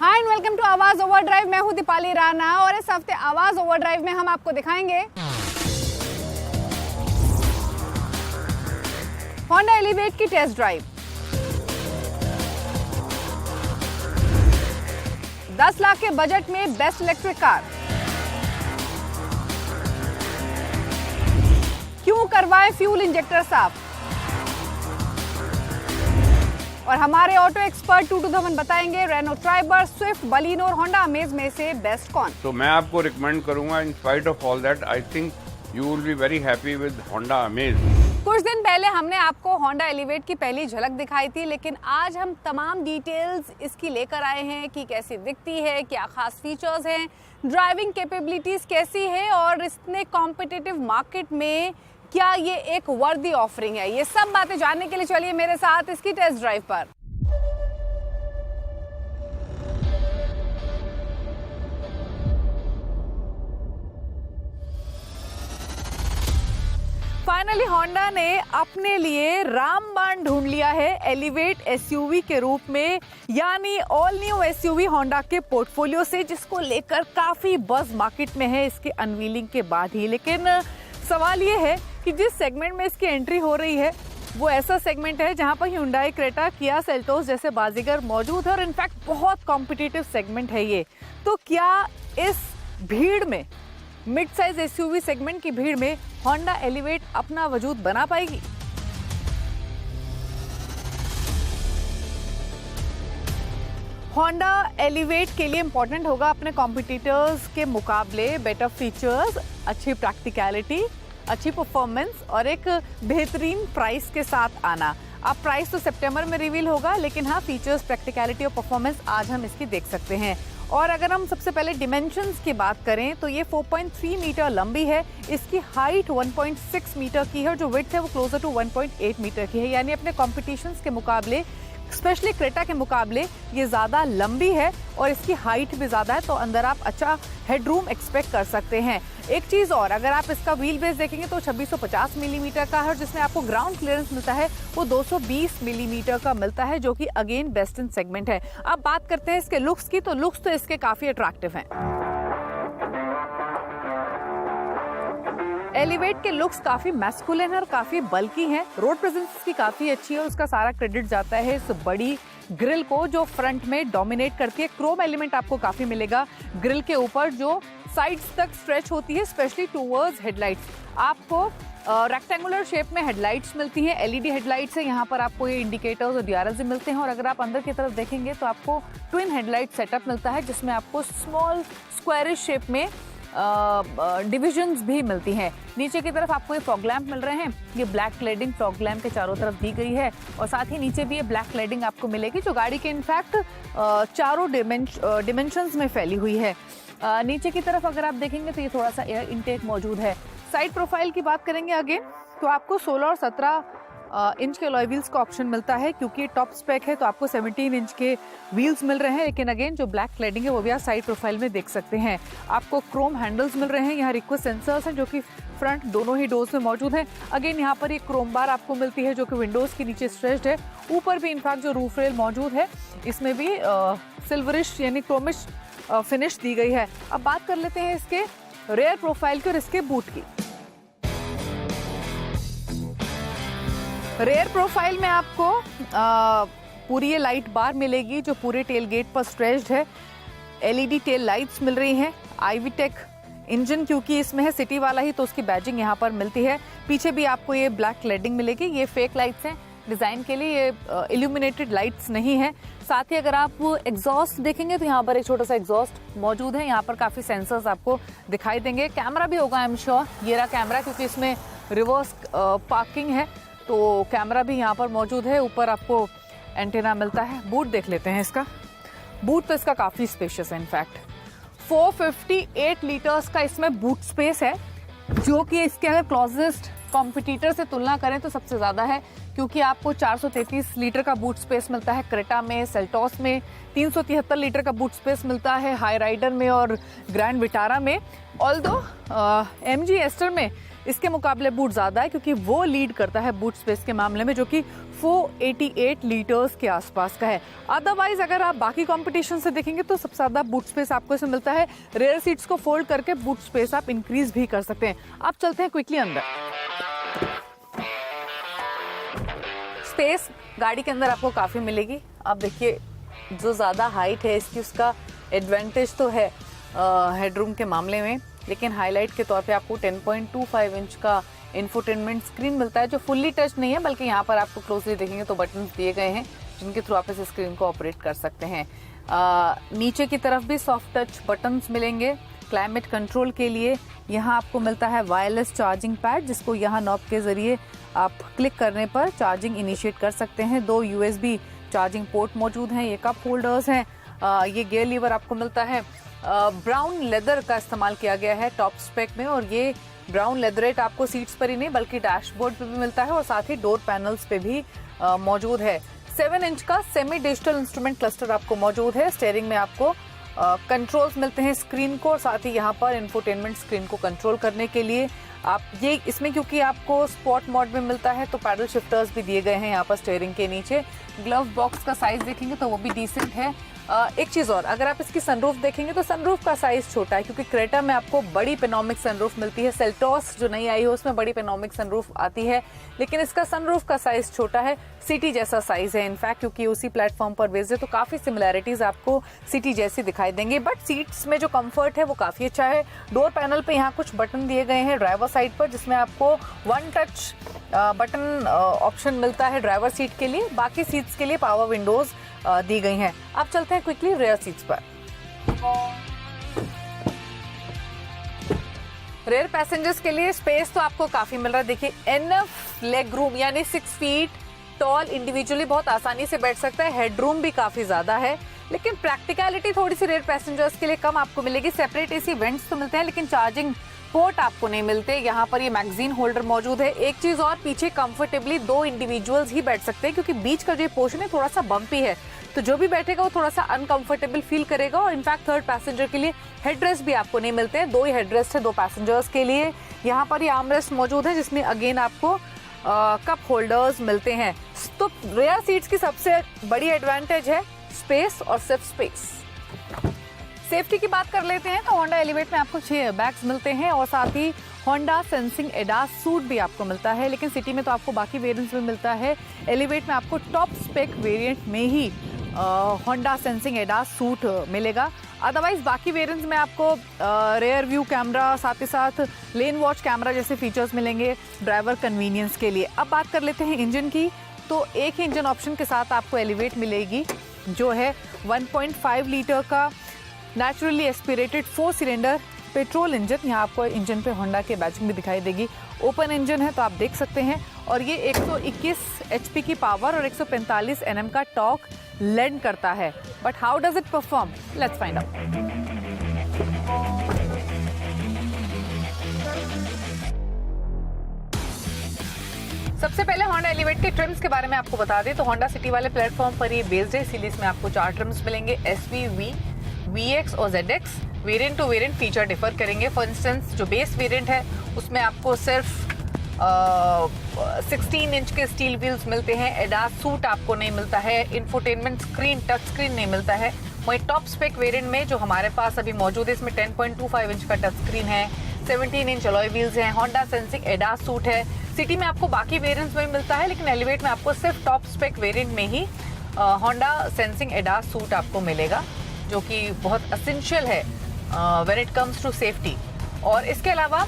Hi and welcome to आवाज overdrive. मैं हूं दीपाली राणा और इस हफ्ते आवाज ओवरड्राइव में हम आपको दिखाएंगे होंडा एलिवेट की टेस्ट ड्राइव, 10 लाख के बजट में बेस्ट इलेक्ट्रिक कार, क्यों करवाएं फ्यूल इंजेक्टर साफ, और हमारे ऑटो एक्सपर्ट टू धवन बताएंगे रेनो ट्राइबर, स्विफ्ट, बलिनो और होंडा अमेज में से बेस्ट कौन। तो मैं आपको रिकमेंड करूंगा, in spite of all that I think you will be very happy with Honda amaze. कुछ दिन पहले हमने आपको होंडा एलिवेट की पहली झलक दिखाई थी, लेकिन आज हम तमाम डिटेल्स इसकी लेकर आए हैं कि कैसी दिखती है, क्या खास फीचर्स हैं, ड्राइविंग कैपेबिलिटीज कैसी है और इसने कॉम्पिटिटिव मार्केट में क्या ये एक वर्दी ऑफरिंग है। ये सब बातें जानने के लिए चलिए मेरे साथ इसकी टेस्ट ड्राइव पर। फाइनली होंडा ने अपने लिए रामबाण ढूंढ लिया है एलिवेट एसयूवी के रूप में, यानी ऑल न्यू एसयूवी होंडा के पोर्टफोलियो से, जिसको लेकर काफी बज़ मार्केट में है इसके अनवीलिंग के बाद ही। लेकिन सवाल ये है कि जिस सेगमेंट में इसकी एंट्री हो रही है वो ऐसा सेगमेंट है जहां पर Hyundai क्रेटा, किया सेल्टोस जैसे बाजीगर मौजूद है और इनफैक्ट बहुत कॉम्पिटिटिव सेगमेंट है ये। तो क्या इस भीड़ में, मिड साइज एसयूवी सेगमेंट की भीड़ में, होंडा एलिवेट अपना वजूद बना पाएगी? होंडा एलिवेट के लिए इंपॉर्टेंट होगा अपने कॉम्पिटिटर्स के मुकाबले बेटर फीचर्स, अच्छी प्रैक्टिकलिटी, अच्छी परफॉर्मेंस और एक बेहतरीन प्राइस के साथ आना। अब प्राइस तो सितंबर में रिवील होगा, लेकिन हाँ, फीचर्स, प्रैक्टिकलिटी और परफॉर्मेंस आज हम इसकी देख सकते हैं। और अगर हम सबसे पहले डिमेंशंस की बात करें तो ये 4.3 मीटर लंबी है, इसकी हाइट 1.6 मीटर की है और जो विड्थ है वो क्लोजर टू 1.8 मीटर की है, यानी अपने कॉम्पिटिशन्स के मुकाबले, स्पेशली क्रेटा के मुकाबले ये ज़्यादा लंबी है और इसकी हाइट भी ज़्यादा है, तो अंदर आप अच्छा हेडरूम एक्सपेक्ट कर सकते हैं। एक चीज़ और, अगर आप इसका व्हील बेस देखेंगे तो 2650 मिलीमीटर का है, जिसमें आपको ग्राउंड क्लियरेंस मिलता है वो 220 मिलीमीटर का मिलता है, जो कि अगेन बेस्ट इन सेगमेंट है। अब बात करते हैं इसके लुक्स की, तो लुक्स तो इसके काफ़ी अट्रैक्टिव हैं। एलिवेट के लुक्स काफी मैस्कुलिन और काफी बल्की हैं। रोड प्रेजेंस की काफी अच्छी है, उसका सारा क्रेडिट जाता है इस बड़ी ग्रिल को जो फ्रंट में डोमिनेट करती है। क्रोम एलिमेंट आपको काफी मिलेगा ग्रिल के ऊपर जो साइड्स तक स्ट्रेच होती है, स्पेशली टूवर्ड्स हेडलाइट्स। आपको रेक्टेंगुलर शेप में हेडलाइट्स मिलती हैं, एलईडी हेडलाइट्स है, यहाँ पर आपको ये इंडिकेटर्स और डीआरएस भी मिलते हैं। और अगर आप अंदर की तरफ देखेंगे तो आपको ट्विन हेडलाइट सेटअप मिलता है, जिसमें आपको स्मॉल स्क्वायरिश शेप में डिविजन्स भी मिलती हैं। नीचे की तरफ आपको ये फॉग लैंप मिल रहे हैं, ये ब्लैक क्लेडिंग फॉग लैंप के चारों तरफ दी गई है और साथ ही नीचे भी ये ब्लैक क्लेडिंग आपको मिलेगी, जो गाड़ी के इनफैक्ट चारों डिमेंशंस में फैली हुई है। नीचे की तरफ अगर आप देखेंगे तो ये थोड़ा सा एयर इनटेक मौजूद है। साइड प्रोफाइल की बात करेंगे अगेन तो आपको 16 और 17 इंच के अलॉय व्हील्स का ऑप्शन मिलता है, क्योंकि टॉप स्पेक है तो आपको 17 इंच के व्हील्स मिल रहे हैं। लेकिन अगेन जो ब्लैक क्लेडिंग है वो भी आप साइड प्रोफाइल में देख सकते हैं। आपको क्रोम हैंडल्स मिल रहे हैं, यहाँ रिक्वेस्ट सेंसर्स हैं जो कि फ्रंट दोनों ही डोर्स में मौजूद हैं। अगेन यहाँ पर एक क्रोम बार आपको मिलती है जो कि विंडोज़ के नीचे स्ट्रेच्ड है। ऊपर भी इनफैक्ट जो रूफ रेल मौजूद है इसमें भी सिल्वरिश यानी क्रोमिश फिनिश दी गई है। अब बात कर लेते हैं इसके रेयर प्रोफाइल की और इसके बूट की। रेयर प्रोफाइल में आपको पूरी ये लाइट बार मिलेगी जो पूरे टेल गेट पर स्ट्रेच्ड है। एलईडी टेल लाइट्स मिल रही हैं। आईवीटेक इंजन क्योंकि इसमें है सिटी वाला ही, तो उसकी बैजिंग यहाँ पर मिलती है। पीछे भी आपको ये ब्लैक क्लेडिंग मिलेगी। ये फेक लाइट्स हैं डिज़ाइन के लिए, ये इल्यूमिनेटेड लाइट्स नहीं है। साथ ही अगर आप एग्जॉस्ट देखेंगे तो यहाँ पर एक छोटा सा एग्जॉस्ट मौजूद है। यहाँ पर काफ़ी सेंसर्स आपको दिखाई देंगे। कैमरा भी होगा आई एम श्योर, ये रहा कैमरा, क्योंकि इसमें रिवर्स पार्किंग है तो कैमरा भी यहाँ पर मौजूद है। ऊपर आपको एंटेना मिलता है। बूट देख लेते हैं इसका। बूट तो इसका काफ़ी स्पेशियस है, इनफैक्ट 458 लीटर्स का इसमें बूट स्पेस है, जो कि इसके अगर क्लोजेस्ट कॉम्पिटिटर से तुलना करें तो सबसे ज़्यादा है, क्योंकि आपको 433 लीटर का बूट स्पेस मिलता है क्रेटा में, सेल्टोस में 373 लीटर का बूट स्पेस मिलता है हाई राइडर में और ग्रैंड विटारा में। ऑल्दो एमजी एस्टर में इसके मुकाबले बूट ज़्यादा है क्योंकि वो लीड करता है बूट स्पेस के मामले में, जो कि 488 लीटर्स के आसपास का है। अदरवाइज अगर आप बाकी कंपटीशन से देखेंगे तो सबसे ज़्यादा बूट स्पेस आपको इसमें मिलता है। रेयर सीट्स को फोल्ड करके बूट स्पेस आप इंक्रीज भी कर सकते हैं। आप चलते हैं क्विकली अंदर। स्पेस गाड़ी के अंदर आपको काफ़ी मिलेगी। आप देखिए जो ज़्यादा हाइट है इसकी, उसका एडवांटेज तो है हेडरूम के मामले में, लेकिन हाईलाइट के तौर पे आपको 10.25 इंच का इंफोटेनमेंट स्क्रीन मिलता है जो फुल्ली टच नहीं है, बल्कि यहाँ पर आपको क्लोजली देखेंगे तो बटन दिए गए हैं जिनके थ्रू आप इस स्क्रीन को ऑपरेट कर सकते हैं। नीचे की तरफ भी सॉफ्ट टच बटन्स मिलेंगे क्लाइमेट कंट्रोल के लिए। यहाँ आपको मिलता है वायरलेस चार्जिंग पैड, जिसको यहाँ नॉब के जरिए आप क्लिक करने पर चार्जिंग इनिशिएट कर सकते हैं। 2 USB चार्जिंग पोर्ट मौजूद हैं। ये कप होल्डर्स हैं। ये गियर लीवर आपको मिलता है। ब्राउन लेदर का इस्तेमाल किया गया है टॉप स्पेक में, और ये ब्राउन लेदरेट आपको सीट्स पर ही नहीं बल्कि डैशबोर्ड पे भी मिलता है और साथ ही डोर पैनल्स पे भी मौजूद है। 7 इंच का सेमी डिजिटल इंस्ट्रूमेंट क्लस्टर आपको मौजूद है। स्टीयरिंग में आपको कंट्रोल्स मिलते हैं स्क्रीन को, और साथ ही यहाँ पर इंफोटेनमेंट स्क्रीन को कंट्रोल करने के लिए आप ये इसमें क्योंकि आपको स्पॉट मोड में मिलता है तो पैडल शिफ्टर्स भी दिए गए हैं यहाँ पर स्टीयरिंग के नीचे। ग्लव बॉक्स का साइज देखेंगे तो वो भी डिसेंट है। एक चीज़ और, अगर आप इसकी सनरूफ देखेंगे तो सनरूफ का साइज छोटा है क्योंकि क्रेटा में आपको बड़ी पेनोमिक सनरूफ मिलती है। सेल्टॉस जो नई आई है उसमें बड़ी पेनोमिक सनरूफ आती है, लेकिन इसका सनरूफ का साइज छोटा है। सिटी जैसा साइज है इनफैक्ट, क्योंकि उसी प्लेटफॉर्म पर बेस्ड है तो काफ़ी सिमिलैरिटीज आपको सिटी जैसी दिखाई देंगे। बट सीट्स में जो कंफर्ट है वो काफ़ी अच्छा है। डोर पैनल पे यहाँ कुछ बटन दिए गए हैं ड्राइवर साइड पर, जिसमें आपको 1 टच बटन ऑप्शन मिलता है ड्राइवर सीट के लिए। बाकी सीट्स के लिए पावर विंडोज दी गई हैं। अब चलते हैं क्विकली रेयर सीट्स पर। रेयर पैसेंजर्स के लिए स्पेस तो आपको काफी मिल रहा है। देखिए एनफ लेग रूम, यानी 6 फीट टॉल इंडिविजुअली बहुत आसानी से बैठ सकता है। हेडरूम भी काफी ज्यादा है, लेकिन प्रैक्टिकलिटी थोड़ी सी रेयर पैसेंजर्स के लिए कम आपको मिलेगी। सेपरेट एसी वेंट्स तो मिलते हैं लेकिन चार्जिंग पोर्ट आपको नहीं मिलते। यहाँ पर ये मैगजीन होल्डर मौजूद है। एक चीज और, पीछे कंफर्टेबली 2 इंडिविजुअल्स ही बैठ सकते हैं क्योंकि बीच का जो पोर्शन है थोड़ा सा बम्पी है, तो जो भी बैठेगा वो थोड़ा सा अनकंफर्टेबल फील करेगा। और इनफैक्ट थर्ड पैसेंजर के लिए हेडरेस्ट भी आपको नहीं मिलते हैं। 2 ही हेडरेस्ट है 2 पैसेंजर्स के लिए। यहाँ पर ये आर्मरेस्ट मौजूद है जिसमें अगेन आपको कप होल्डर्स मिलते हैं। तो रेयर सीट्स की सबसे बड़ी एडवांटेज है स्पेस और सिर्फ स्पेस। सेफ्टी की बात कर लेते हैं तो होंडा एलिवेट में आपको 6 एयरबैग्स मिलते हैं और साथ ही होंडा सेंसिंग एडास सूट भी आपको मिलता है, लेकिन सिटी में तो आपको बाकी वेरिएंट्स में मिलता है। एलिवेट में आपको टॉप स्पेक वेरिएंट में ही होंडा सेंसिंग एडास सूट मिलेगा। अदरवाइज बाकी वेरिएंट्स में आपको रेयर व्यू कैमरा, साथ ही साथ लेन वॉच कैमरा जैसे फीचर्स मिलेंगे ड्राइवर कन्वीनियंस के लिए। अब बात कर लेते हैं इंजन की, तो एक ही इंजन ऑप्शन के साथ आपको एलिवेट मिलेगी जो है 1.5 लीटर का naturally aspirated 4 cylinder petrol engine. यहाँ आपको इंजन पे होंडा के बैचिंग भी दिखाई देगी। ओपन इंजन है तो आप देख सकते हैं, और ये 121 एचपी की पावर और 145 एनएम का टॉर्क लेंड करता है। But how does it perform, let's find out. सबसे पहले होंडा एलिवेट के ट्रिम्स के बारे में आपको बता दें तो होंडा सिटी वाले प्लेटफॉर्म पर ये बेस्ड है, इसीलिए इसमें आपको 4 ट्रिम्स मिलेंगे। SV, V, VX और ZX। Variant to variant feature differ करेंगे। फॉर इंस्टेंस जो बेस वेरिएंट है उसमें आपको सिर्फ 16 इंच के स्टील व्हील्स मिलते हैं। एडास सूट आपको नहीं मिलता है। इंफोटेनमेंट स्क्रीन, टच स्क्रीन नहीं मिलता है। वहीं टॉप स्पेक वेरिएंट में जो हमारे पास अभी मौजूद है इसमें 10.25 इंच का टच स्क्रीन है, 17 इंच अलॉय व्हील्स हैं, होंडा सेंसिंग एडास सूट है। सिटी में आपको बाकी वेरिएंट्स में मिलता है, लेकिन एलिवेट में आपको सिर्फ टॉप स्पेक वेरिएंट में ही होंडा सेंसिंग एडास सूट आपको मिलेगा, जो कि बहुत एसेंशियल है when it comes to safety. और इसके अलावा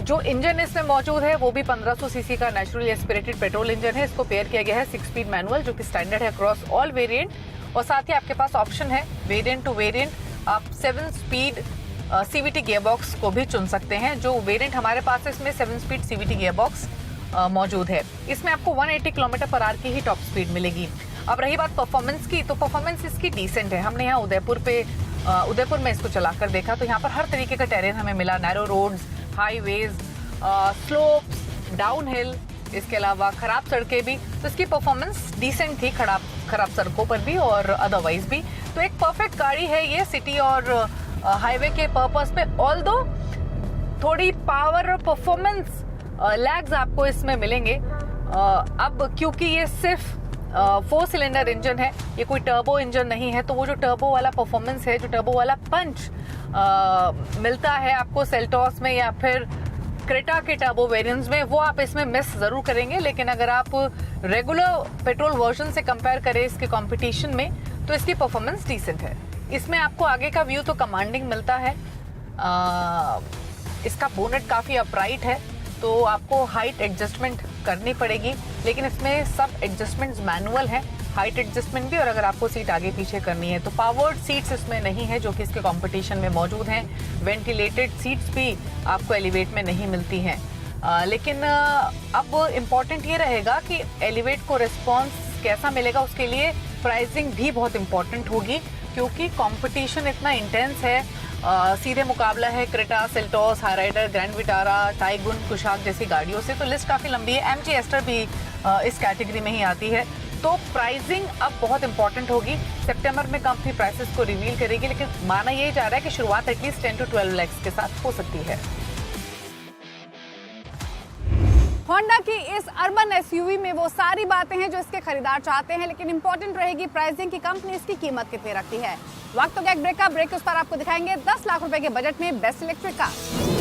जो इंजन इसमें मौजूद है वो भी 1500 सीसी का नेचुरली एस्पिरेटेड पेट्रोल इंजन है। इसको पेयर किया गया है 6 स्पीड मैनुअल, जो कि स्टैंडर्ड है अक्रॉस ऑल वेरिएंट। और साथ ही आपके पास ऑप्शन है वेरिएंट टू वेरिएंट आप 7 स्पीड CVT गियरबॉक्स को भी चुन सकते हैं। जो वेरिएंट हमारे पास है इसमें 7 स्पीड CVT गियरबॉक्स मौजूद है। इसमें आपको 180 किलोमीटर/आवर की ही टॉप स्पीड मिलेगी। अब रही बात परफॉर्मेंस की, तो परफॉर्मेंस इसकी डिसेंट है। हमने यहाँ उदयपुर में इसको चलाकर देखा तो यहाँ पर हर तरीके का टेरेन हमें मिला। Narrow roads, highways, slopes, downhill, इसके अलावा खराब सड़कें भी। तो इसकी परफॉर्मेंस डिसेंट थी खराब सड़कों पर भी और अदरवाइज भी। तो एक परफेक्ट गाड़ी है ये सिटी और हाईवे के पर्पस पे। ऑल्दो थोड़ी पावर और परफॉर्मेंस लैग्स आपको इसमें मिलेंगे। अब क्योंकि ये सिर्फ 4 सिलेंडर इंजन है, ये कोई टर्बो इंजन नहीं है, तो वो जो टर्बो वाला परफॉर्मेंस है, जो टर्बो वाला पंच मिलता है आपको सेल्टॉस में या फिर क्रेटा के टर्बो वेरिएंट्स में, वो आप इसमें मिस जरूर करेंगे। लेकिन अगर आप रेगुलर पेट्रोल वर्जन से कंपेयर करें इसके कंपटीशन में, तो इसकी परफॉर्मेंस डिसेंट है। इसमें आपको आगे का व्यू तो कमांडिंग मिलता है। इसका बोनेट काफ़ी अपराइट है, तो आपको हाइट एडजस्टमेंट करनी पड़ेगी, लेकिन इसमें सब एडजस्टमेंट्स मैनुअल हैं, हाइट एडजस्टमेंट भी, और अगर आपको सीट आगे पीछे करनी है तो पावर्ड सीट्स इसमें नहीं है जो कि इसके कंपटीशन में मौजूद हैं। वेंटिलेटेड सीट्स भी आपको एलिवेट में नहीं मिलती हैं। लेकिन अब इम्पॉर्टेंट ये रहेगा कि एलिवेट को रिस्पॉन्स कैसा मिलेगा, उसके लिए प्राइसिंग भी बहुत इम्पॉर्टेंट होगी, क्योंकि कंपटीशन इतना इंटेंस है। सीधे मुकाबला है Creta, Seltos, Hyryder, grand Vitara, Tiguan, Kushaq जैसी गाड़ियों से, तो लिस्ट काफ़ी लंबी है। एमजी एस्टर भी इस कैटेगरी में ही आती है। तो प्राइसिंग अब बहुत इंपॉर्टेंट होगी। सितंबर में कंपनी प्राइसेस को रिवील करेगी, लेकिन माना यही जा रहा है कि शुरुआत एटलीस्ट 10 to 12 लाख के साथ हो सकती है। होंडा की इस अर्बन एसयूवी में वो सारी बातें हैं जो इसके खरीदार चाहते हैं, लेकिन इंपॉर्टेंट रहेगी प्राइसिंग की, कंपनी इसकी कीमत कितनी रखती है। वक्त हो गया एक ब्रेक का, ब्रेक उस पर आपको दिखाएंगे 10 लाख रुपए के बजट में बेस्ट इलेक्ट्रिक कार।